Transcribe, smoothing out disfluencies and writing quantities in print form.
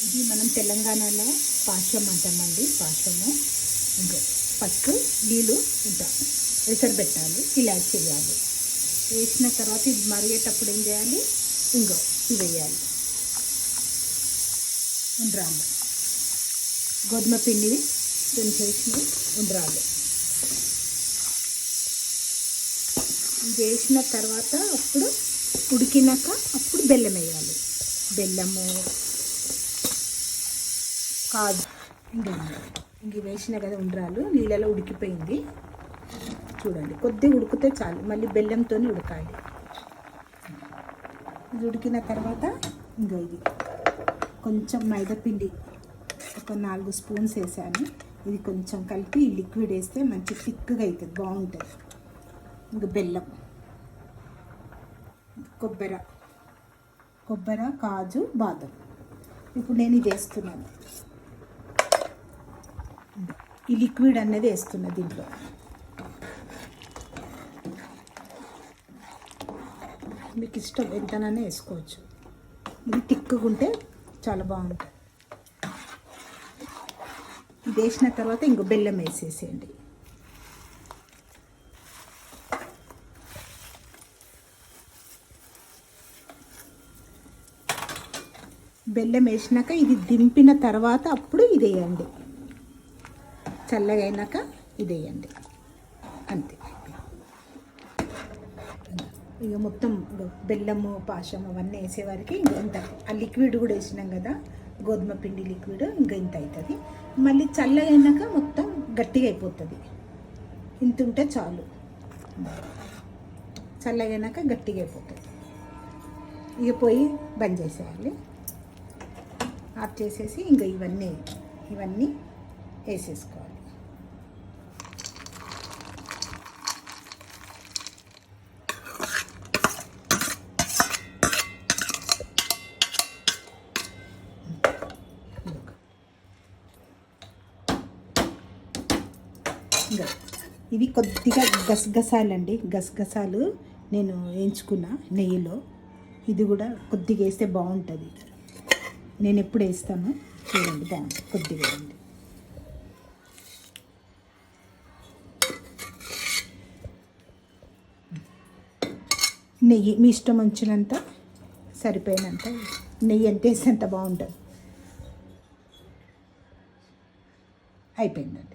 ఇది మనం తెలంగాణలో పాశం అంటామండి. పాశము ఇంకా ఫస్ట్ నీళ్ళు ఇంకా ఎసరు పెట్టాలి, ఇలా చేయాలి. వేసిన తర్వాత ఇది మరిగేటప్పుడు ఏం చేయాలి, ఇంకో ఇవి వేయాలి. ఉండ్రాలు గోధుమ పిండి చేసిన ఉండ్రాలు వేసిన తర్వాత అప్పుడు ఉడికినాక అప్పుడు బెల్లం వేయాలి. బెల్లము కాదు ఇంక వేసిన కదా ఉండ్రాలు నీళ్ళలో ఉడికిపోయింది. చూడండి కొద్దిగా ఉడికితే చాలు, మళ్ళీ బెల్లంతో ఉడకాలి. ఇది ఉడికిన తర్వాత ఇంకో ఇది కొంచెం మైదాపిండి ఒక 4 స్పూన్స్ వేసాను. ఇది కొంచెం కలిపి లిక్విడ్ వేస్తే మంచి థిక్గా అవుతుంది, బాగుంటుంది. ఇంక బెల్లం, కొబ్బరి, కాజు, బాదం. ఇప్పుడు నేను ఇది వేస్తున్నాను, ఈ లిక్విడ్ అనేది వేస్తున్నా దీంట్లో. మీకు ఇష్టం ఎంతనైనా వేసుకోవచ్చు. ఇది థిక్గా ఉంటే చాలా బాగుంటుంది. ఇది వేసిన తర్వాత ఇంకో బెల్లం వేసేసేయండి. బెల్లం వేసినాక ఇది దింపిన తర్వాత అప్పుడు ఇది వేయండి. చల్లగా అయినాక ఇది వేయండి, అంతే. ఇక మొత్తం బెల్లము పాశం అవన్నీ వేసేవారికి ఇంత ఆ లిక్విడ్ కూడా వేసినాం కదా, గోధుమ పిండి లిక్విడ్, ఇంకా ఇంత అవుతుంది. మళ్ళీ చల్లగా అయినాక మొత్తం గట్టిగా అయిపోతుంది. ఇంత ఉంటే చాలు, చల్లగా అయినాక గట్టిగా అయిపోతుంది. ఇక పోయి బంద్ చేసేయాలి, ఆఫ్ చేసేసి ఇంకా ఇవన్నీ వేసేసుకోవాలి. ఇవి కొద్దిగా గసగసాలండి, గసగసాలు నేను వేయించుకున్నా నెయ్యిలో. ఇది కూడా కొద్దిగా వేస్తే బాగుంటుంది. నేను ఎప్పుడు వేస్తాను చూడండి, బాగుంటుంది. కొద్దిగా వేయండి. నెయ్యి మీ ఇష్టం వచ్చినంత, సరిపోయినంత నెయ్యి ఎంత వేస్తే అంత బాగుంటుంది. అయిపోయిందండి.